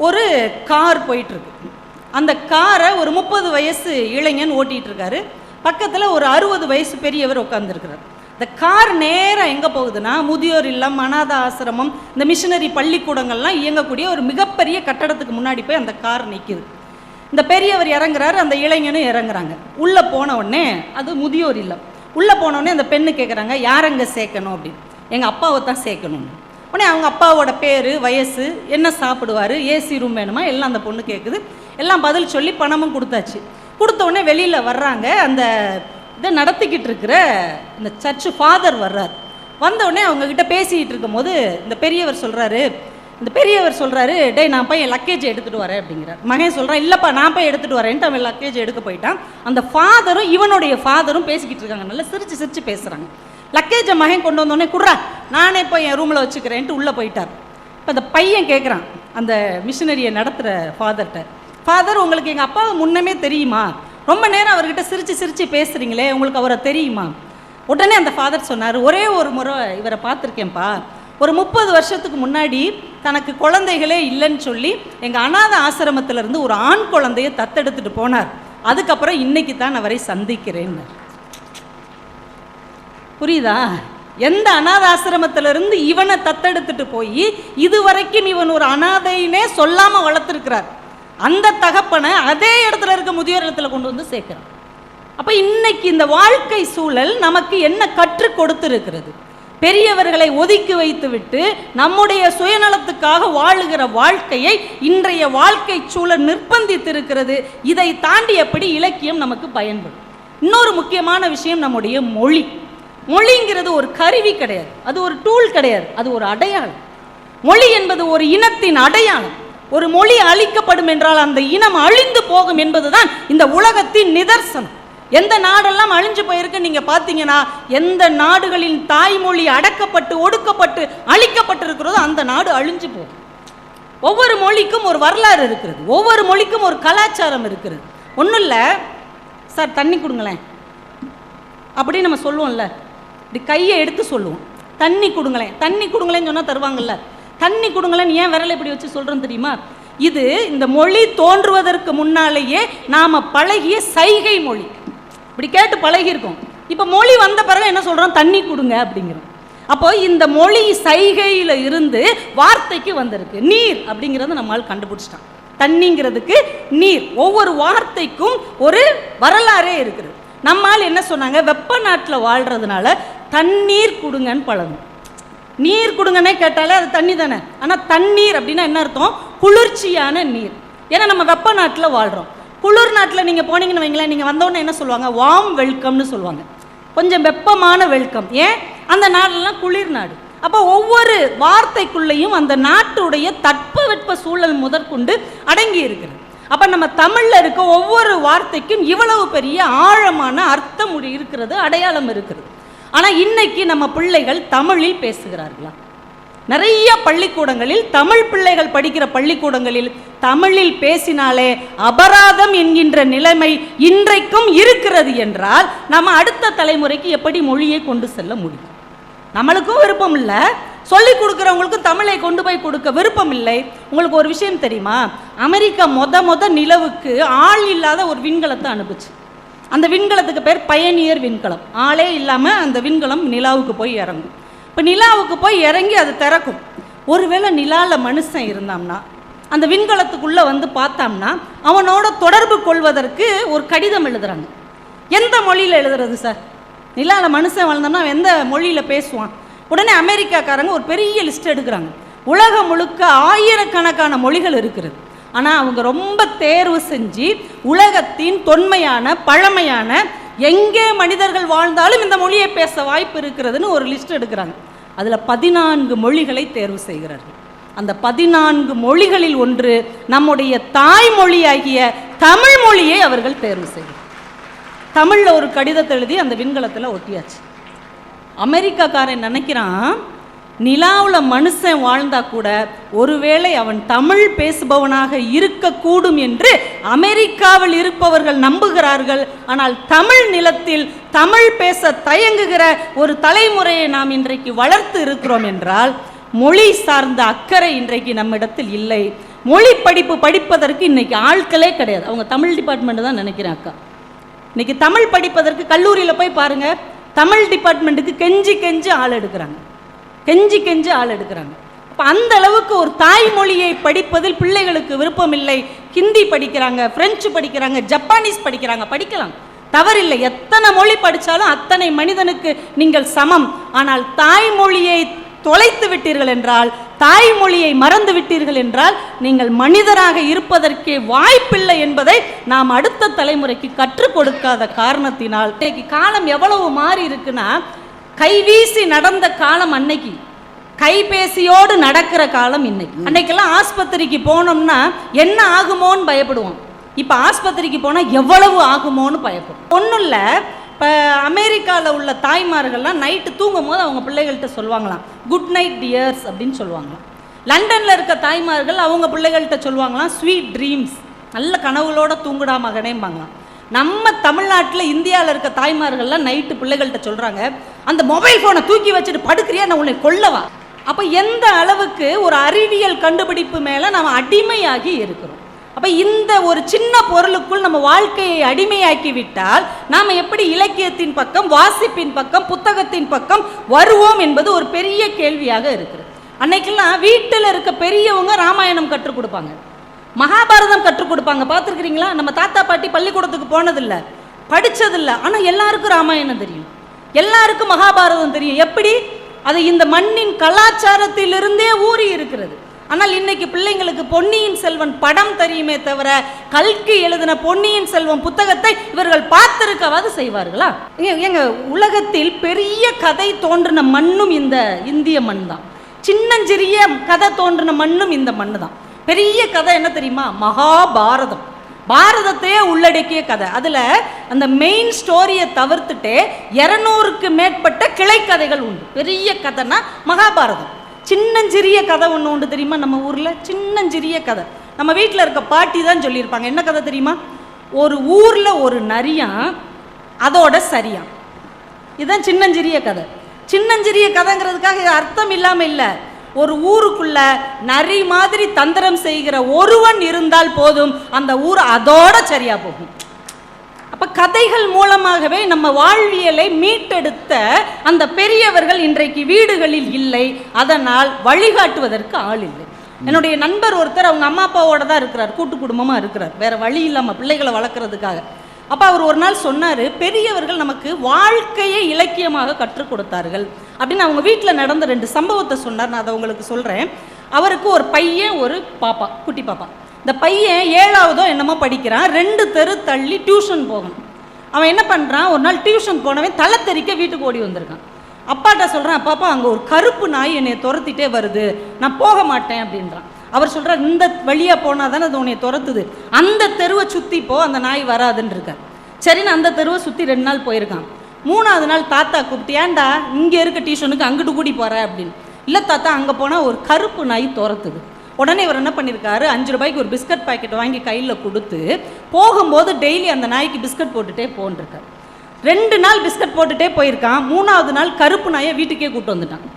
ஒரு கார் போயிட்டுருக்கு. அந்த காரை ஒரு 30 வயசு இளைஞன் ஓட்டிகிட்டு இருக்காரு. பக்கத்தில் ஒரு 60 வயசு பெரியவர் உட்காந்துருக்கிறார். இந்த கார் நேராக எங்கே போகுதுன்னா, முதியோர் இல்லம், அனாத ஆசிரமம், இந்த மிஷினரி பள்ளிக்கூடங்கள்லாம் இயங்கக்கூடிய ஒரு மிகப்பெரிய கட்டடத்துக்கு முன்னாடி போய் அந்த கார் நிற்கிது. இந்த பெரியவர் இறங்குறாரு, அந்த இளைஞனும் இறங்குறாங்க. உள்ளே போன உடனே, அது முதியோர் இல்லம், உள்ளே போனோடனே அந்த பெண்ணு கேட்குறாங்க, யார் அங்கே சேர்க்கணும் அப்படின்னு. எங்கள் அப்பாவை தான் சேர்க்கணும்னு. உடனே அவங்க அப்பாவோட பேர், வயசு, என்ன சாப்பிடுவார், ஏசி ரூம் வேணுமா, எல்லாம் அந்த பொண்ணு கேட்குது. எல்லாம் பதில் சொல்லி பணமும் கொடுத்தாச்சு. கொடுத்த உடனே வெளியில் வர்றாங்க. அந்த இதை நடத்திக்கிட்டு இருக்கிற இந்த சர்ச்சு ஃபாதர் வர்றார். வந்தவுடனே அவங்கக்கிட்ட பேசிக்கிட்டு இருக்கும் போது இந்த பெரியவர் சொல்கிறாரு, டேய் நான் போய் என் லக்கேஜ் எடுத்துகிட்டு வரேன் அப்படிங்கிறார். மகன் சொல்கிறான், இல்லைப்பா நான் போய் எடுத்துகிட்டு வரேன்ட்டு அவன் லக்கேஜ் எடுக்க போயிட்டான். அந்த ஃபாதரும் இவனுடைய ஃபாதரும் பேசிக்கிட்டு இருக்காங்க. நல்லா சிரித்து பேசுகிறாங்க. லக்கேஜை மகன் கொண்டு வந்தோடனே குட்றா, நானே போய் என் ரூமில் வச்சுக்கிறேன்ட்டு உள்ளே போயிட்டார். இப்போ அந்த பையன் கேட்குறான் அந்த மிஷினரியை நடத்துகிற ஃபாதர்கிட்ட, ஃபாதர் உங்களுக்கு எங்கள் அப்பாவை முன்னமே தெரியுமா? ரொம்ப நேரம் அவர்கிட்ட சிரித்து பேசுகிறீங்களே, உங்களுக்கு அவரை தெரியுமா? உடனே அந்த ஃபாதர் சொன்னார், ஒரே ஒரு முறை இவரை பார்த்துருக்கேன்ப்பா. ஒரு 30 வருஷத்துக்கு முன்னாடி தனக்கு குழந்தைகளே இல்லைன்னு சொல்லி எங்கள் அனாத ஆசிரமத்திலேருந்து ஒரு ஆண் குழந்தையை தத்தெடுத்துட்டு போனார். அதுக்கப்புறம் இன்னைக்கு தான் அவரை சந்திக்கிறேன்னு. புரியுதா? எந்த அனாத ஆசிரமத்திலிருந்து இவனை தத்தெடுத்துட்டு போய் இதுவரைக்கும் இவன் ஒரு அனாதைன்னே சொல்லாமல் வளர்த்துருக்கிறார். அந்த தகப்பனை அதே இடத்துல இருக்க முதியோர் இடத்துல கொண்டு வந்து சேர்க்கிறான். அப்போ இன்னைக்கு இந்த வாழ்க்கை சூழல் நமக்கு என்ன கற்றுக் கொடுத்திருக்கிறது? பெரியவர்களை ஒதுக்கி வைத்துவிட்டு நம்முடைய சுயநலத்துக்காக வாழுகிற வாழ்க்கையை இன்றைய வாழ்க்கை சூழல் நிர்பந்தித்திருக்கிறது. இதை தாண்டி எப்படி இலக்கியம் நமக்கு பயன்படும்? இன்னொரு முக்கியமான விஷயம், நம்முடைய மொழி. மொழிங்கிறது ஒரு கருவி கிடையாது, அது ஒரு டூல் கிடையாது, அது ஒரு அடையாளம். மொழி என்பது ஒரு இனத்தின் அடையாளம். ஒரு மொழி அழிக்கப்படும் என்றால் அந்த இனம் அழிந்து போகும் என்பதுதான் இந்த உலகத்தின் நிதர்சனம். எந்த நாடெல்லாம் அழிஞ்சு போயிருக்கு நீங்க பார்த்தீங்கன்னா, எந்த நாடுகளின் தாய்மொழி அடக்கப்பட்டு ஒடுக்கப்பட்டு அழிக்கப்பட்டிருக்கிறதோ அந்த நாடு அழிஞ்சு போகும். ஒவ்வொரு மொழிக்கும் ஒரு வரலாறு இருக்கிறது, ஒவ்வொரு மொழிக்கும் ஒரு கலாச்சாரம் இருக்கிறது. ஒன்றும் இல்லை சார், தண்ணி கொடுங்களேன் அப்படின்னு நம்ம சொல்லுவோம்ல, இப்படி கையை எடுத்து சொல்லுவோம், தண்ணி கொடுங்களேன், தண்ணி கொடுங்களேன்னு சொன்னால் தருவாங்கல்ல. தண்ணி கொடுங்களேன்னு ஏன் விரலை இப்படி வச்சு சொல்கிறோம் தெரியுமா? இது இந்த மொழி தோன்றுவதற்கு முன்னாலேயே நாம் பழகிய சைகை மொழி. இப்படி கேட்டு பழகியிருக்கோம். இப்போ மொழி வந்த பிறகு என்ன சொல்கிறோம்? தண்ணி கொடுங்க அப்படிங்கிறோம். அப்போ இந்த மொழி சைகையில் இருந்து வார்த்தைக்கு வந்திருக்கு. நீர் அப்படிங்கிறது நம்மால் கண்டுபிடிச்சிட்டான். தண்ணிங்கிறதுக்கு நீர். ஒவ்வொரு வார்த்தைக்கும் ஒரு வரலாறே இருக்குது. நம்மால் என்ன சொன்னாங்க? வெப்ப நாட்டில் வாழ்கிறதுனால தண்ணீர் கொடுங்கன்னு பழகும். நீர் கொடுங்கன்னே கேட்டாலே அது தண்ணி தானே. ஆனால் தண்ணீர் அப்படின்னா என்ன அர்த்தம்? குளிர்ச்சியான நீர். ஏன்னா நம்ம வெப்ப நாட்டில் வாழ்கிறோம். குளிர் நாட்டில் நீங்கள் போனீங்கன்னு வைங்களேன், நீங்கள் வந்தோடனே என்ன சொல்லுவாங்க? வார்ம் வெல்கம்னு சொல்லுவாங்க, கொஞ்சம் வெப்பமான வெல்கம். ஏன்? அந்த நாடெல்லாம் குளிர் நாடு. அப்போ ஒவ்வொரு வார்த்தைக்குள்ளேயும் அந்த நாட்டுடைய தட்பவெட்ப சூழல் முதற்கொண்டு அடங்கி இருக்கிறது. அப்போ நம்ம தமிழில் இருக்க ஒவ்வொரு வார்த்தைக்கும் இவ்வளவு பெரிய ஆழமான அர்த்தம் இருக்கிறது, அடையாளம் இருக்கிறது. ஆனால் இன்னைக்கு நம்ம பிள்ளைகள் தமிழில் பேசுகிறார்களா? நிறைய பள்ளிக்கூடங்களில், தமிழ் பிள்ளைகள் படிக்கிற பள்ளிக்கூடங்களில் தமிழில் பேசினாலே அபராதம் என்கின்ற நிலைமை இன்றைக்கும் இருக்கிறது என்றால் நம்ம அடுத்த தலைமுறைக்கு எப்படி மொழியை கொண்டு செல்ல முடியும்? நம்மளுக்கும் விருப்பம் இல்லை, சொல்லிக் கொடுக்குறவங்களுக்கும் தமிழை கொண்டு போய் கொடுக்க விருப்பம் இல்லை. உங்களுக்கு ஒரு விஷயம் தெரியுமா? அமெரிக்கா முத நிலவுக்கு ஆள் இல்லாத ஒரு விண்கலத்தை அனுப்புச்சு. அந்த விண்கலத்துக்கு பேர் பயனியர் விண்கலம். ஆளே இல்லாமல் அந்த விண்கலம் நிலாவுக்கு போய் இறங்கும். இப்போ நிலாவுக்கு போய் இறங்கி அது திறக்கும். ஒருவேளை நிலாவில் மனுஷன் இருந்தான்னா, அந்த விண்கலத்துக்குள்ளே வந்து பார்த்தோம்னா அவனோட தொடர்பு கொள்வதற்கு ஒரு கடிதம் எழுதுறாங்க. எந்த மொழியில் எழுதுறது சார்? நிலாவில் மனுஷன் வாழ்ந்தோம்னா அவன் எந்த மொழியில் பேசுவான்? உடனே அமெரிக்காக்காரங்க ஒரு பெரிய லிஸ்ட் எடுக்கிறாங்க. உலகம் முழுக்க ஆயிரக்கணக்கான மொழிகள் இருக்கிறது. ஆனால் அவங்க ரொம்ப தேர்வு செஞ்சு உலகத்தின் தொன்மையான பழமையான எங்கே மனிதர்கள் வாழ்ந்தாலும் இந்த மொழியை பேச வாய்ப்பு இருக்கிறதுன்னு ஒரு லிஸ்ட் எடுக்கிறாங்க. அதில் 14 மொழிகளை தேர்வு செய்கிறார்கள். அந்த 14 மொழிகளில் ஒன்று நம்முடைய தாய்மொழியாகிய தமிழ் மொழியை அவர்கள் தேர்வு செய்கிறார். தமிழில் ஒரு கடிதத்தை எழுதி அந்த விண்கலத்தில் ஒட்டியாச்சு. அமெரிக்காக்காரன் நினைக்கிறான், நிலாவில் மனுஷன் வாழ்ந்தா கூட ஒருவேளை அவன் தமிழ் பேசுபவனாக இருக்கக்கூடும் என்று அமெரிக்காவில் இருப்பவர்கள் நம்புகிறார்கள். ஆனால் தமிழ் நிலத்தில் தமிழ் பேச தயங்குகிற ஒரு தலைமுறையை நாம் இன்றைக்கு வளர்த்து இருக்கிறோம் என்றால் மொழி சார்ந்த அக்கறை இன்றைக்கு நம்மிடத்தில் இல்லை. மொழி படிப்பு படிப்பதற்கு இன்னைக்கு ஆட்களே கிடையாது. அவங்க தமிழ் டிபார்ட்மெண்ட் தான் நினைக்கிறேன் அக்கா. இன்னைக்கு தமிழ் படிப்பதற்கு கல்லூரியில் போய் பாருங்க, தமிழ் டிபார்ட்மெண்ட்டுக்கு கெஞ்சி கெஞ்சி ஆள் எடுக்கிறாங்க, கெஞ்சி கெஞ்சி ஆள் எடுக்கிறாங்க. அப்போ அந்த அளவுக்கு ஒரு தாய்மொழியை படிப்பதில் பிள்ளைகளுக்கு விருப்பம் இல்லை. ஹிந்தி படிக்கிறாங்க, பிரெஞ்சு படிக்கிறாங்க, ஜப்பானீஸ் படிக்கிறாங்க, படிக்கலாம், தவறில்லை. எத்தனை மொழி படித்தாலும் அத்தனை மனிதனுக்கு நீங்கள் சமம். ஆனால் தாய்மொழியை தொலைத்து விட்டீர்கள் என்றால், தாய்மொழியை மறந்து விட்டீர்கள் என்றால், நீங்கள் மனிதராக இருப்பதற்கே வாய்ப்பில்லை என்பதை நாம் அடுத்த தலைமுறைக்கு கற்றுக் கொடுக்காத காரணத்தினால் இன்னைக்கு காலம் எவ்வளவு மாறி இருக்குன்னா, கைவீசி நடந்த காலம் அன்னைக்கு, கைபேசியோடு நடக்கிற காலம் இன்னைக்கு. அன்னைக்கெல்லாம் ஆஸ்பத்திரிக்கு போனோம்னா என்ன ஆகுமோன்னு பயப்படுவோம். இப்போ ஆஸ்பத்திரிக்கு போனால் எவ்வளவு ஆகுமோன்னு பயப்படும். ஒன்றும் இல்லை, இப்போ அமெரிக்காவில் உள்ள தாய்மார்கள்லாம் நைட்டு தூங்கும் போது அவங்க பிள்ளைகள்கிட்ட சொல்லுவாங்களாம், குட் நைட் டியர்ஸ் அப்படின்னு சொல்லுவாங்களாம். லண்டனில் இருக்க தாய்மார்கள் அவங்க பிள்ளைகள்கிட்ட சொல்லுவாங்களாம், ஸ்வீட் ட்ரீம்ஸ், நல்ல கனவுகளோட தூங்குடா மகனேம்பாங்களாம். நம்ம தமிழ்நாட்டில் இந்தியாவில் இருக்க தாய்மார்கள்லாம் நைட்டு பிள்ளைகள்கிட்ட சொல்கிறாங்க, அந்த மொபைல் ஃபோனை தூக்கி வச்சுட்டு படுக்கிறியா, நான் உன்னை கொல்லவா. அப்போ எந்த அளவுக்கு ஒரு அறிவியல் கண்டுபிடிப்பு மேலே நம்ம அடிமையாகி இருக்கிறோம். அப்போ இந்த ஒரு சின்ன பொருளுக்குள் நம்ம வாழ்க்கையை அடிமையாக்கி விட்டால் நாம் எப்படி இலக்கியத்தின் பக்கம், வாசிப்பின் பக்கம், புத்தகத்தின் பக்கம் வருவோம் என்பது ஒரு பெரிய கேள்வியாக இருக்குது. அன்னைக்கெல்லாம் வீட்டில் இருக்க பெரியவங்க ராமாயணம் கற்றுக் கொடுப்பாங்க, மகாபாரதம் கற்றுக் கொடுப்பாங்க. பார்த்துருக்கிறீங்களா? நம்ம தாத்தா பாட்டி பள்ளிக்கூடத்துக்கு போனதில்லை, படித்ததில்லை, ஆனால் எல்லாருக்கும் ராமாயணம் தெரியும், எல்லாருக்கும் மகாபாரதம் தெரியும். எப்படி? அது இந்த மண்ணின் கலாச்சாரத்திலிருந்தே ஊறி இருக்கிறது. ஆனால் இன்னைக்கு பிள்ளைங்களுக்கு பொன்னியின் செல்வன் படம் தெரியுமே தவிர கல்கி எழுதின பொன்னியின் செல்வன் புத்தகத்தை இவர்கள் பார்த்திருக்கவாது செய்வார்களா? எங்க உலகத்தில் பெரிய கதை தோன்றின மண்ணும் இந்த இந்திய மண் தான். சின்னஞ்சிறிய கதை தோன்றின மண்ணும் இந்த மண் தான். பெரிய கதை என்ன தெரியுமா? மகாபாரதம். பாரதத்தையே உள்ளடக்கிய கதை. அதில் அந்த மெயின் ஸ்டோரியை தவிர்த்துட்டு 200க்கு மேற்பட்ட கிளை கதைகள் உண்டு. பெரிய கதைனா மகாபாரதம். சின்னஞ்சிறிய கதை ஒன்று உண்டு தெரியுமா? நம்ம ஊரில் சின்னஞ்சிறிய கதை நம்ம வீட்டில் இருக்க பாட்டி தான் சொல்லியிருப்பாங்க. என்ன கதை தெரியுமா? ஒரு ஊரில் ஒரு நரியான், அதோட சரியான். இதுதான் சின்னஞ்சிறிய கதை. சின்னஞ்சிறிய கதைங்கிறதுக்காக இது அர்த்தம் இல்லாமல் இல்லை. ஒரு ஊருக்குள்ள நரி மாதிரி தந்திரம் செய்கிற ஒருவன் இருந்தால் போதும், அந்த ஊர் அதோட சரியா போகும். அப்ப கதைகள் மூலமாகவே நம்ம வாழ்வியலை மீட்டெடுத்த அந்த பெரியவர்கள் இன்றைக்கு வீடுகளில் இல்லை. அதனால் வழிகாட்டுவதற்கு ஆள் இல்லை. என்னுடைய நண்பர் ஒருத்தர் அவங்க அம்மா அப்பாவோட தான் இருக்கிறார், கூட்டு குடும்பமா இருக்கிறார், வேற வழி இல்லாம பிள்ளைகளை வளர்க்கறதுக்காக. அப்போ அவர் ஒரு நாள் சொன்னார், பெரியவர்கள் நமக்கு வாழ்க்கையை இலக்கியமாக கற்றுக் கொடுத்தார்கள் அப்படின்னு. அவங்க வீட்டில் நடந்த 2 சம்பவத்தை சொன்னார். நான் அதை உங்களுக்கு சொல்கிறேன். அவருக்கு ஒரு பையன், ஒரு பாப்பா, குட்டி பாப்பா. இந்த பையன் 7ஆவதோ என்னமோ படிக்கிறான். 2 தெரு தள்ளி டியூஷன் போகணும். அவன் என்ன பண்ணுறான், ஒரு நாள் டியூஷன் போனவன் தலை தெறிக்க வீட்டுக்கு ஓடி வந்திருக்கான். அப்பாட்ட சொல்கிறான், பாப்பா அங்கே ஒரு கருப்பு நாய் என்னை துரத்திட்டே வருது, நான் போக மாட்டேன் அப்படின்றான். அவர் சொல்கிறார், இந்த வழியாக போனால் தானே அது உன்னை துரத்துது, அந்த தெருவை சுற்றி போ, அந்த நாய் வராதுன்னு இருக்கார். சரின்னு அந்த தெருவை சுற்றி 2 நாள் போயிருக்கான். 3ஆவது நாள் தாத்தா கூப்பிட்டு, ஏன்டா இங்கே இருக்க டியூஷனுக்கு அங்கிட்டு கூடி போகிற அப்படின்னு. இல்லை தாத்தா, அங்கே போனால் ஒரு கருப்பு நாய் துரத்துது. உடனே இவர் என்ன பண்ணியிருக்காரு, 5 ரூபாய்க்கு ஒரு பிஸ்கட் பாக்கெட் வாங்கி கையில் கொடுத்து போகும்போது டெய்லி அந்த நாய்க்கு பிஸ்கட் போட்டுகிட்டே போன்றிருக்கார். 2 நாள் பிஸ்கட் போட்டுகிட்டே போயிருக்கான். 3ஆவது நாள் கருப்பு நாயை வீட்டுக்கே கூப்பிட்டு வந்துட்டான்.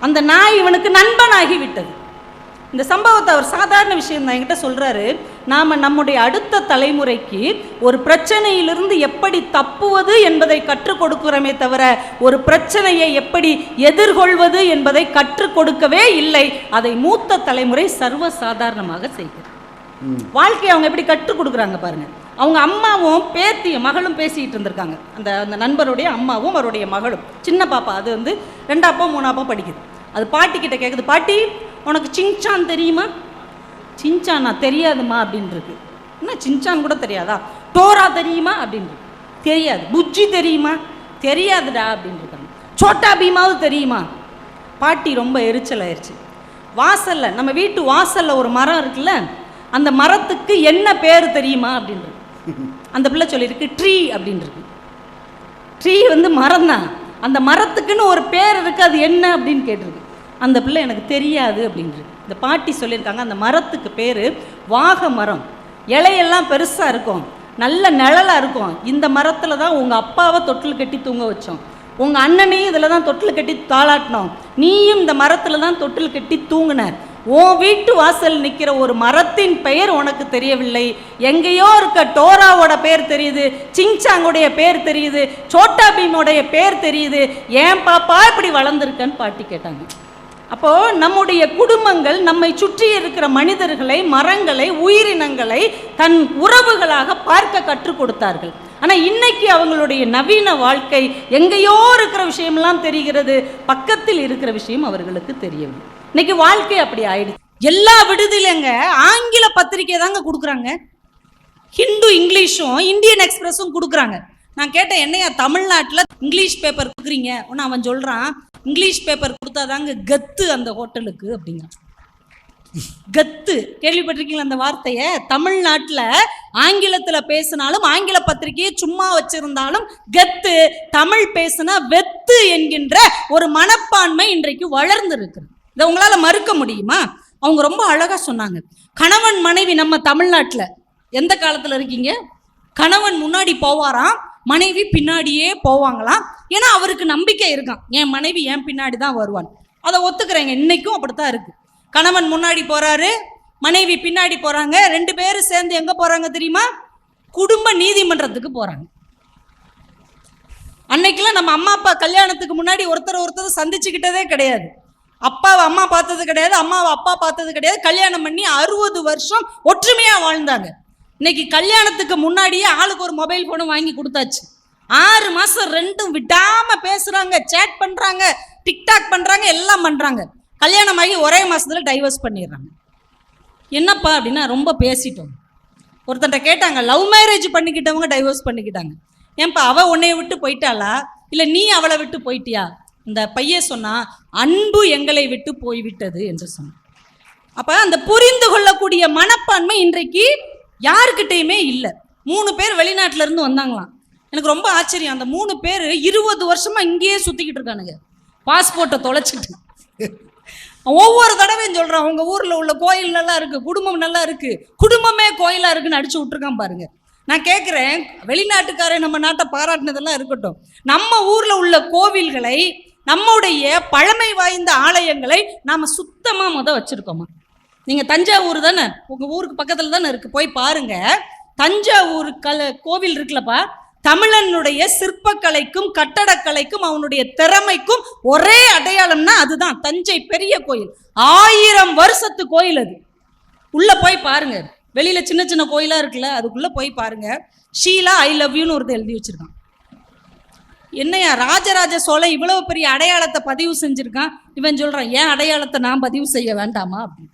அந்த நாய் இவனுக்கு நண்பனாகி விட்டது. இந்த சம்பவத்தை அவர் சாதாரண விஷயம் தான் என்கிட்ட சொல்கிறாரு. நாம் நம்முடைய அடுத்த தலைமுறைக்கு ஒரு பிரச்சனையிலிருந்து எப்படி தப்புவது என்பதை கற்றுக் கொடுக்கிறோமே தவிர ஒரு பிரச்சனையை எப்படி எதிர்கொள்வது என்பதை கற்றுக் கொடுக்கவே இல்லை. அதை மூத்த தலைமுறை சர்வ சாதாரணமாக செய்கிறது. வாழ்க்கையை அவங்க எப்படி கற்றுக் கொடுக்குறாங்க பாருங்க. அவங்க அம்மாவும் பேத்தியும் மகளும் பேசிக்கிட்டு இருந்திருக்காங்க. அந்த நண்பருடைய அம்மாவும் அவருடைய மகளும். சின்ன பாப்பா அது 2ஆப்போ 3ஆப்போ படிக்குது. அது பாட்டி கிட்ட கேட்குது, பாட்டி உனக்கு சின்சான் தெரியுமா? சின்சானா? தெரியாதுமா அப்படின்ருக்கு. என்ன சின்சான் கூட தெரியாதா? டோரா தெரியுமா அப்படின்றது. தெரியாது. புஜ்ஜி தெரியுமா? தெரியாதுடா அப்படின்ருக்காங்க. சோட்டா பீமாவது தெரியுமா? பாட்டி ரொம்ப எரிச்சல் ஆயிடுச்சு. வாசல்ல, நம்ம வீட்டு வாசல்ல ஒரு மரம் இருக்குல்ல, அந்த மரத்துக்கு என்ன பேர் தெரியுமா அப்படின்றது. அந்த பிள்ளை சொல்லியிருக்கு ட்ரீ அப்படின்றது. ட்ரீ மரம் தான், அந்த மரத்துக்குன்னு ஒரு பேர் இருக்குது, அது என்ன அப்படின்னு கேட்டிருக்கு. அந்த பிள்ளை எனக்கு தெரியாது அப்படின்றது. இந்த பாட்டி சொல்லியிருக்காங்க, அந்த மரத்துக்கு பேர் வாகை மரம். இலையெல்லாம் பெருசாக இருக்கும், நல்ல நிழலாக இருக்கும். இந்த மரத்தில் தான் உங்கள் அப்பாவை தொட்டில் கட்டி தூங்க வச்சோம், உங்கள் அண்ணனையும் இதில் தான் தொட்டில் கட்டி தாளாட்டினோம், நீயும் இந்த மரத்தில் தான் தொட்டில் கட்டி தூங்கின. உன் வீட்டு வாசல் நிற்கிற ஒரு மரத்தின் பெயர் உனக்கு தெரியவில்லை, எங்கேயோ இருக்க டோராவோட பேர் தெரியுது, சிங்சாங்குடைய பேர் தெரியுது, சோட்டா பீமோடைய பேர் தெரியுது, ஏன் பாப்பா இப்படி வளர்ந்துருக்கன்னு பாட்டி கேட்டாங்க. அப்போ நம்முடைய குடும்பங்கள் நம்மை சுற்றி இருக்கிற மனிதர்களை, மரங்களை, உயிரினங்களை தன் உறவுகளாக பார்க்க கற்றுக் கொடுத்தார்கள். ஆனால் இன்னைக்கு அவங்களுடைய நவீன வாழ்க்கை எங்கேயோ இருக்கிற விஷயம்லாம் தெரிகிறது, பக்கத்தில் இருக்கிற விஷயம் அவர்களுக்கு தெரியவில்லை. இன்னைக்கு வாழ்க்கை அப்படி ஆயிடுச்சு. எல்லா விடுதியிலங்க ஆங்கில பத்திரிக்கை தாங்க கொடுக்குறாங்க, ஹிந்து இங்கிலீஷும் இந்தியன் எக்ஸ்பிரஸும் கொடுக்குறாங்க. நான் கேட்டேன், என்னையா தமிழ்நாட்டில் இங்கிலீஷ் பேப்பர் கொடுக்குறீங்க? ஒன்று அவன் சொல்கிறான், இங்கிலீஷ் பேப்பர் கொடுத்தாதாங்க கத்து அந்த ஹோட்டலுக்கு அப்படிங்க. கத்து கேள்விப்பட்டிருக்கீங்களா அந்த வார்த்தையை? தமிழ்நாட்டில் ஆங்கிலத்தில் பேசினாலும், ஆங்கில பத்திரிகையை சும்மா வச்சிருந்தாலும் கத்து, தமிழ் பேசினா வெத்து என்கின்ற ஒரு மனப்பான்மை இன்றைக்கு வளர்ந்து இருக்குது. இதை உங்களால் மறுக்க முடியுமா? அவங்க ரொம்ப அழகாக சொன்னாங்க, கணவன் மனைவி நம்ம தமிழ்நாட்டில் எந்த காலத்தில் இருக்கீங்க? கணவன் முன்னாடி போவாராம், மனைவி பின்னாடியே போவாங்களாம். ஏன்னா அவருக்கு நம்பிக்கை இருக்கான், என் மனைவி என் பின்னாடி தான் வருவான். அதை ஒத்துக்கிறேங்க, இன்னைக்கும் அப்படித்தான் இருக்கு. கணவன் முன்னாடி போறாரு, மனைவி பின்னாடி போறாங்க, ரெண்டு பேரும் சேர்ந்து எங்க போறாங்க தெரியுமா? குடும்ப நீதிமன்றத்துக்கு போறாங்க. அன்னைக்கெல்லாம் நம்ம அம்மா அப்பா கல்யாணத்துக்கு முன்னாடி ஒருத்தர் சந்திச்சுக்கிட்டதே கிடையாது. அப்பாவை அம்மா பார்த்தது கிடையாது, அம்மாவை அப்பா பார்த்தது கிடையாது. கல்யாணம் பண்ணி 60 வருஷம் ஒற்றுமையா வாழ்ந்தாங்க. இன்னைக்கு கல்யாணத்துக்கு முன்னாடியே ஆளுக்கு ஒரு மொபைல் போனும் வாங்கி கொடுத்தாச்சு. 6 மாசம் ரெண்டும் விடாம பேசுறாங்க, சேட் பண்றாங்க, டிக்டாக் பண்றாங்க, எல்லாம் பண்றாங்க. கல்யாணம் ஆகி ஒரே மாசத்துல டைவர்ஸ் பண்ணிடுறாங்க. என்னப்பா அப்படின்னா, ரொம்ப பேசிட்டோம். ஒருத்தன்ட்ட கேட்டாங்க, லவ் மேரேஜ் பண்ணிக்கிட்டவங்க டைவர்ஸ் பண்ணிக்கிட்டாங்க. ஏன்பா அவ உன்னைய விட்டு போயிட்டாளா, இல்லை நீ அவளை விட்டு போயிட்டியா? இந்த பையன் சொன்னா, அன்பு எங்களை விட்டு போய்விட்டது என்று சொன்னான். அப்ப அந்த புரிந்து கொள்ளக்கூடிய மனப்பான்மை இன்றைக்கு யாருக்கிட்டையுமே இல்லை. 3 பேர் வெளிநாட்டுல இருந்து வந்தாங்களாம். எனக்கு ரொம்ப ஆச்சரியம், அந்த 3 பேர் 20 வருஷமா இங்கேயே சுத்திக்கிட்டு இருக்கானுங்க, பாஸ்போர்ட்டை தொலைச்சிட்டு. ஒவ்வொரு தடவையும் சொல்றான், உங்க ஊர்ல உள்ள கோயில் நல்லா இருக்கு, குடும்பம் நல்லா இருக்கு, குடும்பமே கோயிலா இருக்குன்னு அடிச்சு விட்டுருக்கான் பாருங்க. நான் கேட்குறேன், வெளிநாட்டுக்காரன் நம்ம நாட்டை பாராட்டினதெல்லாம் இருக்கட்டும், நம்ம ஊர்ல உள்ள கோவில்களை, நம்முடைய பழமை வாய்ந்த ஆலயங்களை நாம சுத்தமா வச்சிருக்கோமா? நீங்க தஞ்சாவூர் தானே, உங்க ஊருக்கு பக்கத்துல தானே இருக்கு, போய் பாருங்க. தஞ்சாவூர் கோவில் இருக்குல்லப்பா, தமிழனுடைய சிற்பக்கலைக்கும் கட்டடக்கலைக்கும் அவனுடைய திறமைக்கும் ஒரே அடையாளம்னா அதுதான் தஞ்சை பெரிய கோயில். 1000 வருஷத்து கோயில் அது. உள்ள போய் பாருங்க, வெளியில சின்ன சின்ன கோயிலா இருக்குல்ல, அதுக்குள்ள போய் பாருங்க. ஷீலா ஐ லவ் யூன்னு ஒருத்தர் எழுதி வச்சிருக்கான். என்னையா ராஜராஜ சோழன் இவ்வளவு பெரிய அடையாளத்தை பதிவு செஞ்சிருக்கான், இவன் சொல்றான் ஏன் அடையாளத்தை நான் பதிவு செய்ய வேண்டாமா அப்படின்னு.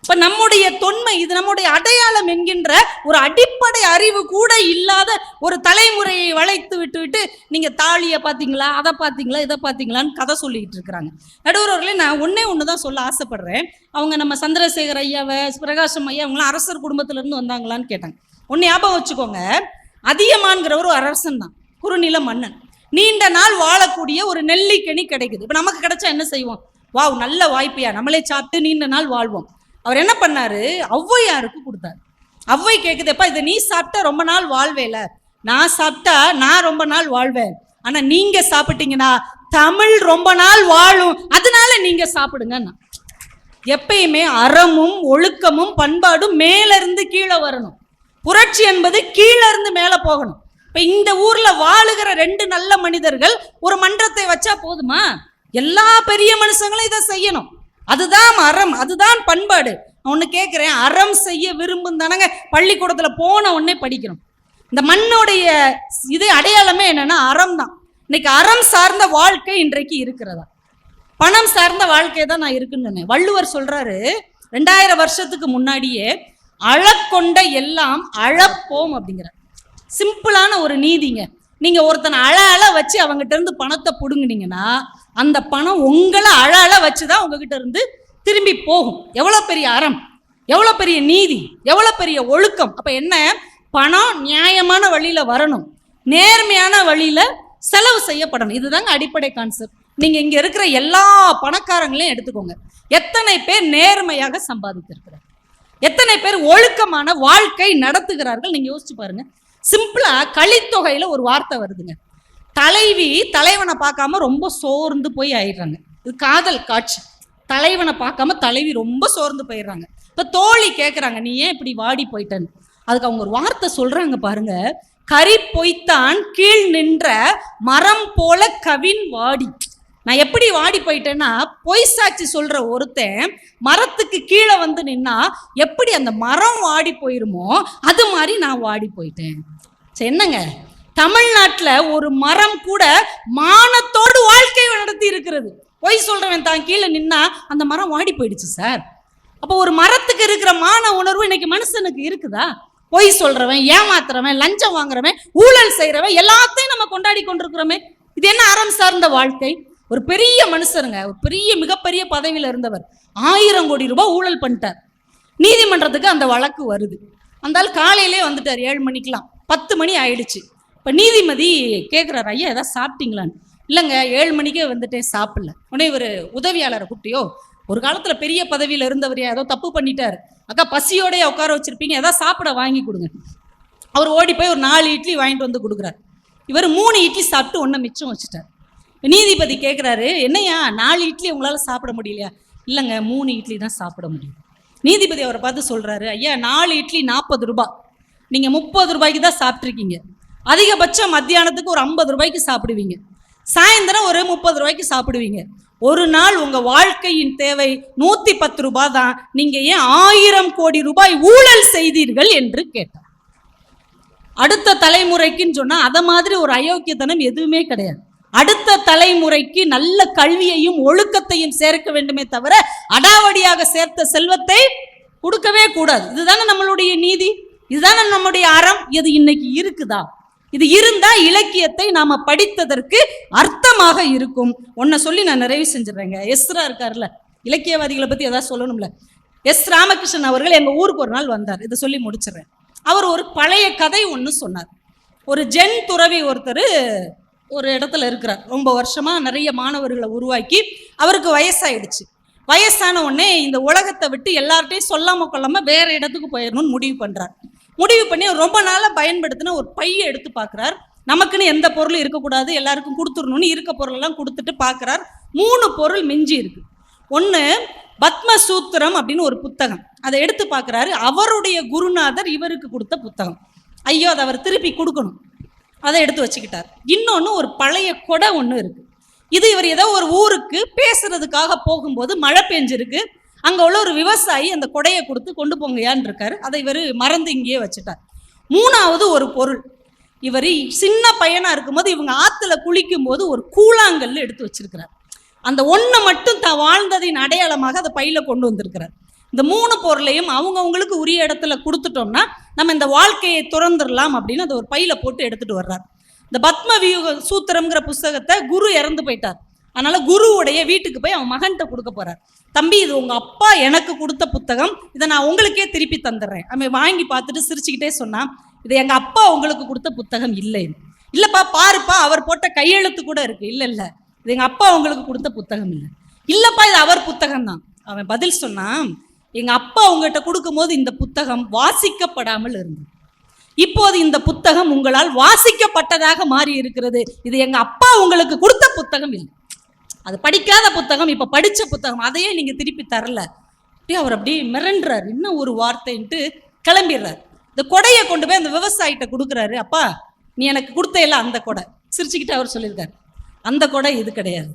இப்ப நம்முடைய தொன்மை இது, நம்முடைய அடையாளம் என்கின்ற ஒரு அடிப்படை அறிவு கூட இல்லாத ஒரு தலைமுறையை வளைத்து விட்டு நீங்க தாலியை பார்த்தீங்களா, அதை பார்த்தீங்களா, இதை பார்த்தீங்களான்னு கதை சொல்லிக்கிட்டு இருக்கிறாங்க. நடுவர்களே, நான் ஒன்று தான் சொல்ல ஆசைப்படுறேன். அவங்க நம்ம சந்திரசேகர் ஐயாவை, பிரகாசம் ஐயா, அவங்களாம் அரசர் குடும்பத்துல இருந்து வந்தாங்களான்னு கேட்டாங்க. ஒன்று ஞாபகம் வச்சுக்கோங்க, அதியமான்கிறவர் ஒரு அரசன் தான், குறுநில மன்னன். நீண்ட நாள் வாழக்கூடிய ஒரு நெல்லிக்கனி கிடைக்குது. இப்போ நமக்கு கிடைச்சா என்ன செய்வோம்? வாவ், நல்ல வாய்ப்பையா, நம்மளே சாப்பிட்டு நீண்ட நாள் வாழ்வோம். அவர் என்ன பண்ணாரு, ஔவையாருக்கு கொடுத்தாரு. ஔவை கேட்குதுப்பா, இதை நீ சாப்பிட்டா ரொம்ப நாள் வாழ்வேல, நான் சாப்பிட்டா நான் ரொம்ப நாள் வாழ்வேன், ஆனா நீங்க சாப்பிட்டீங்கன்னா தமிழ் ரொம்ப நாள் வாழும், அதனால நீங்க சாப்பிடுங்க. எப்பயுமே அறமும் ஒழுக்கமும் பண்பாடும் மேல இருந்து கீழே வரணும். புரட்சி என்பது கீழே இருந்து மேல போகணும். இப்ப இந்த ஊர்ல வாழுகிற 2 நல்ல மனிதர்கள் ஒரு மன்றத்தை வச்சா போதுமா? எல்லா பெரிய மனுஷங்களும் இதை செய்யணும். அதுதான் அறம், அதுதான் பண்பாடு. ஒன்று கேட்குறேன், அறம் செய்ய விரும்பும் தானங்க பள்ளிக்கூடத்துல போன உடனே படிக்கிறோம். இந்த மண்ணுடைய இது அடையாளமே என்னன்னா அறம் தான். இன்னைக்கு அறம் சார்ந்த வாழ்க்கை இன்றைக்கு இருக்கிறதா? பணம் சார்ந்த வாழ்க்கை தான் நான் இருக்குன்னு. வள்ளுவர் சொல்றாரு, 2000 வருஷத்துக்கு முன்னாடியே அழக்கொண்ட எல்லாம் அழப்போம் அப்படிங்கிறார். சிம்பிளான ஒரு நீதிங்க. நீங்க ஒருத்தனை அழ வச்சு அவங்ககிட்ட இருந்து பணத்தை புடுங்கினீங்கன்னா அந்த பணம் உங்களை அழ வச்சுதான் உங்ககிட்ட இருந்து திரும்பி போகும். எவ்வளவு பெரிய அறம், எவ்வளவு பெரிய நீதி, எவ்வளவு பெரிய ஒழுக்கம். அப்ப என்ன, பணம் நியாயமான வழியில வரணும், நேர்மையான வழியில செலவு செய்யப்படணும். இதுதாங்க அடிப்படை கான்செப்ட். நீங்க இங்க இருக்கிற எல்லா பணக்காரங்களையும் எடுத்துக்கோங்க, எத்தனை பேர் நேர்மையாக சம்பாதித்திருக்கிறார், எத்தனை பேர் ஒழுக்கமான வாழ்க்கை நடத்துகிறார்கள், நீங்க யோசிச்சு பாருங்க. சிம்பிளா கலித்தொகையில ஒரு வார்த்தை வருதுங்க, தலைவி தலைவனை பார்க்காம ரொம்ப சோர்ந்து போய் ஆயிடுறாங்க. இது காதல் காட்சி. தலைவனை பார்க்காம தலைவி ரொம்ப சோர்ந்து போயிடுறாங்க. இப்ப தோழி கேட்குறாங்க, நீ ஏன் இப்படி வாடி போயிட்டேன்னு. அதுக்கு அவங்க ஒரு வார்த்தை சொல்றாங்க பாருங்க, கரி பொய்த்தான் கீழ் நின்ற மரம் போல கவின் வாடி. நான் எப்படி வாடி போயிட்டேன்னா, பொய் சாட்சி சொல்ற ஒருத்தன் மரத்துக்கு கீழே வந்து நின்னா எப்படி அந்த மரம் வாடி போயிருமோ அது மாதிரி நான் வாடி போயிட்டேன். சரி, என்னங்க தமிழ்நாட்டில் ஒரு மரம் கூட மானத்தோடு வாழ்க்கை நடத்தி இருக்கிறது. பொய் சொல்றவன் தான் கீழே நின்னா அந்த மரம் வாடி போயிடுச்சு சார். அப்போ ஒரு மரத்துக்கு இருக்கிற மான உணர்வு இன்னைக்கு மனுஷனுக்கு இருக்குதா? பொய் சொல்றவன், ஏமாத்துறவன், லஞ்சம் வாங்குறவன், ஊழல் செய்யறவன் எல்லாத்தையும் நம்ம கொண்டாடி கொண்டிருக்கிறோமே. இது என்ன அறம் சார்ந்த வாழ்க்கை? ஒரு பெரிய மனுஷருங்க, ஒரு பெரிய மிகப்பெரிய பதவியில் இருந்தவர் 1000 கோடி ரூபாய் ஊழல் பண்ணிட்டார். நீதிமன்றத்துக்கு அந்த வழக்கு வருது. அந்த ஆள் காலையிலே வந்துட்டார் 7 மணிக்கெலாம். 10 மணி ஆயிடுச்சு. இப்போ நீதிபதி கேட்குறாரு, ஐயா ஏதாவது சாப்பிட்டீங்களான்னு. இல்லைங்க 7 மணிக்கே வந்துட்டேன், சாப்பிடல. உடனே ஒரு உதவியாளரை கூப்பிட்டியோ, ஒரு காலத்தில் பெரிய பதவியில் இருந்தவர் ஏதோ தப்பு பண்ணிட்டார், அக்கா பசியோடைய உட்கார வச்சிருப்பீங்க, ஏதாவது சாப்பிட வாங்கி கொடுங்க. அவர் ஓடி போய் ஒரு 4 இட்லி வாங்கிட்டு வந்து கொடுக்குறாரு. இவர் 3 இட்லி சாப்பிட்டு 1 மிச்சம் வச்சுட்டார். நீதிபதி கேட்குறாரு, என்னையா 4 இட்லி உங்களால் சாப்பிட முடியலையா? இல்லைங்க 3 இட்லி தான் சாப்பிட முடியும். நீதிபதி அவரை பார்த்து சொல்கிறாரு, ஐயா 4 இட்லி 40 ரூபாய், நீங்கள் 30 ரூபாய்க்கு தான் சாப்பிட்ருக்கீங்க. அதிகபட்சம் மத்தியானத்துக்கு ஒரு 50 ரூபாய்க்கு சாப்பிடுவீங்க, சாயந்தரம் ஒரு 30 ரூபாய்க்கு சாப்பிடுவீங்க. ஒரு நாள் உங்கள் வாழ்க்கையின் தேவை 110 ரூபாய் தான், நீங்கள் ஏன் 1000 கோடி ரூபாய் ஊழல் செய்தீர்கள் என்று கேட்டார். அடுத்த தலைமுறைக்குன்னு சொன்னால் அதை மாதிரி ஒரு அயோக்கியத்தனம் எதுவுமே கிடையாது. அடுத்த தலைமுறைக்கு நல்ல கல்வியையும் ஒழுக்கத்தையும் சேர்க்க வேண்டுமே தவிர அடாவடியாக சேர்த்த செல்வத்தை கொடுக்கவே கூடாது. இதுதானே நம்மளுடைய நீதி, இதுதானே நம்முடைய அறம். இது இன்னைக்கு இருக்குதா? இது இருந்தா இலக்கியத்தை நாம படித்ததற்கு அர்த்தமாக இருக்கும். ஒன்ன சொல்லி நான் நிறைவு செஞ்சிடறேங்க. எஸ்ரா இருக்காருல்ல, இலக்கியவாதிகளை பத்தி ஏதாவது சொல்லணும்ல. எஸ் ராமகிருஷ்ணன் அவர்கள் எங்க ஊருக்கு ஒரு நாள் வந்தார். இதை சொல்லி முடிச்சிடறேன். அவர் ஒரு பழைய கதை ஒன்று சொன்னார். ஒரு ஜென் துறவி ஒருத்தர் ஒரு இடத்துல இருக்கிறார். ரொம்ப வருஷமா நிறைய மாணவர்களை உருவாக்கி அவருக்கு வயசாயிடுச்சு. வயசான உடனே இந்த உலகத்தை விட்டு எல்லார்ட்டையும் சொல்லாம கொள்ளாம வேற இடத்துக்கு போயிடணும்னு முடிவு பண்றார். முடிவு பண்ணி ரொம்ப நாளாக பயன்படுத்தின ஒரு பையை எடுத்து பார்க்குறார். நமக்குன்னு எந்த பொருளும் இருக்கக்கூடாது, எல்லாருக்கும் கொடுத்துடணும்னு இருக்க பொருளெல்லாம் கொடுத்துட்டு பார்க்குறார். 3 பொருள் மிஞ்சி இருக்கு. ஒன்று பத்மசூத்திரம் அப்படின்னு ஒரு புத்தகம், அதை எடுத்து பார்க்குறாரு. அவருடைய குருநாதர் இவருக்கு கொடுத்த புத்தகம். ஐயோ அதை அவர் திருப்பி கொடுக்கணும், அதை எடுத்து வச்சுக்கிட்டார். இன்னொன்று ஒரு பழைய கொடை ஒன்று இருக்கு. இது இவர் ஏதோ ஒரு ஊருக்கு பேசுறதுக்காக போகும்போது மழை பெஞ்சிருக்கு, அங்கே உள்ள ஒரு விவசாயி அந்த கொடையை கொடுத்து கொண்டு போங்கயான்னு இருக்காரு. அதை இவர் மறந்து இங்கேயே வச்சுட்டார். 3வது ஒரு பொருள், இவர் சின்ன பையனாக இருக்கும்போது இவங்க ஆற்றுல குளிக்கும் போது ஒரு கூழாங்கல் எடுத்து வச்சிருக்கிறார். அந்த ஒன்று மட்டும் தான் வாழ்ந்ததின் அடையாளமாக அதை பையில கொண்டு வந்திருக்கிறார். இந்த 3 பொருளையும் அவங்கவுங்களுக்கு உரிய இடத்துல கொடுத்துட்டோம்னா நம்ம இந்த வாழ்க்கையை துறந்துடலாம் அப்படின்னு அதை ஒரு பையில போட்டு எடுத்துட்டு வர்றார். இந்த பத்ம வியூக சூத்திரம்ங்கிற புஸ்தகத்தை குரு இறந்து போயிட்டார். அதனால குருவுடைய வீட்டுக்கு போய் அவன் மகன்கிட்ட கொடுக்க போறார். தம்பி, இது உங்க அப்பா எனக்கு கொடுத்த புத்தகம், இதை நான் உங்களுக்கே திருப்பி தந்துடுறேன். அவன் வாங்கி பார்த்துட்டு சிரிச்சுக்கிட்டே சொன்னான், இது எங்க அப்பா உங்களுக்கு கொடுத்த புத்தகம் இல்லை. இல்லப்பா பாருப்பா, அவர் போட்ட கையெழுத்து கூட இருக்கு. இல்லை இல்லை, இது எங்க அப்பா உங்களுக்கு கொடுத்த புத்தகம் இல்லை. இல்லப்பா இது அவர் புத்தகம் தான். அவன் பதில் சொன்னான், எங்க அப்பா உங்ககிட்ட கொடுக்கும் போது இந்த புத்தகம் வாசிக்கப்படாமல் இருந்தது, இப்போது இந்த புத்தகம் உங்களால் வாசிக்கப்பட்டதாக மாறி இருக்கிறது. இது எங்க அப்பா உங்களுக்கு கொடுத்த புத்தகம் இல்லை, அது படிக்காத புத்தகம், இப்ப படிச்ச புத்தகம், அதையே நீங்க திருப்பி தரல. அப்படியே அவர் அப்படியே மிரண்டுறாரு, இன்னும் ஒரு வார்த்தைன்ட்டு கிளம்பிடுறாரு. இந்த கொடையை கொண்டு போய் அந்த விவசாயிட்ட கொடுக்குறாரு. அப்பா நீ எனக்கு கொடுத்த இல்லை அந்த கொடை. சிரிச்சுக்கிட்டு அவர் சொல்லியிருக்காரு, அந்த கொடை இது கிடையாது.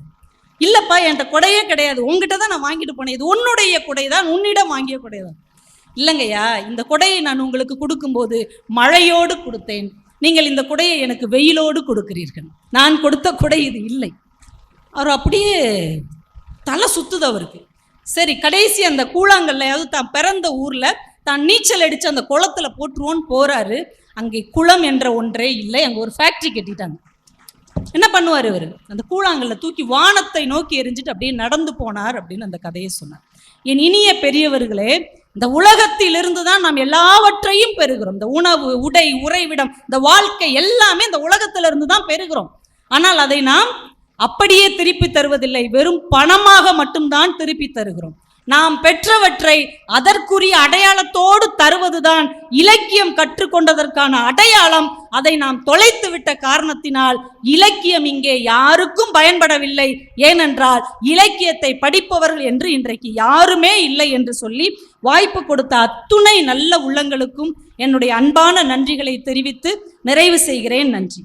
இல்லப்பா என்கிட்ட கொடையே கிடையாது, உங்ககிட்ட தான் நான் வாங்கிட்டு போனேன், இது உன்னுடைய கொடை தான், உன்னிடம் வாங்கிய கொடை தான். இல்லைங்கய்யா, இந்த கொடையை நான் உங்களுக்கு கொடுக்கும்போது மழையோடு கொடுத்தேன், நீங்கள் இந்த கொடையை எனக்கு வெயிலோடு கொடுக்கிறீர்கள், நான் கொடுத்த கொடை இது இல்லை. அவர் அப்படியே தலை சுத்துது அவருக்கு. சரி, கடைசி அந்த கூழாங்கல்லையாவது தான் பிறந்த ஊர்ல தான் நீச்சல் அடிச்சு அந்த குளத்துல போட்டுருவோன்னு போறாரு. அங்கே குளம் என்ற ஒன்றே இல்லை, அங்கே ஒரு ஃபேக்டரி கட்டிட்டாங்க. என்ன பண்ணுவார் இவர்? அந்த கூழாங்கல்ல தூக்கி வானத்தை நோக்கி எரிஞ்சிட்டு அப்படியே நடந்து போனார் அப்படின்னு அந்த கதையை சொன்னார். என் இனிய பெரியவர்களே, இந்த உலகத்திலிருந்து தான் நாம் எல்லாவற்றையும் பெறுகிறோம். இந்த உணவு, உடை, உறைவிடம், இந்த வாழ்க்கை எல்லாமே இந்த உலகத்திலிருந்து தான் பெறுகிறோம். ஆனால் அதை நாம் அப்படியே திருப்பி தருவதில்லை, வெறும் பணமாக மட்டும்தான் திருப்பி தருகிறோம். நாம் பெற்றவற்றை அதற்குரிய அடையாளத்தோடு தருவதுதான் இலக்கியம் கற்றுக்கொண்டதற்கான அடையாளம். அதை நாம் தொலைத்து விட்ட காரணத்தினால் இலக்கியம் இங்கே யாருக்கும் பயன்படவில்லை. ஏனென்றால் இலக்கியத்தை படிப்பவர்கள் என்று இன்றைக்கு யாருமே இல்லை என்று சொல்லி வாய்ப்பு கொடுத்த அத்துணை நல்ல உள்ளங்களுக்கும் என்னுடைய அன்பான நன்றிகளை தெரிவித்து நிறைவு செய்கிறேன். நன்றி.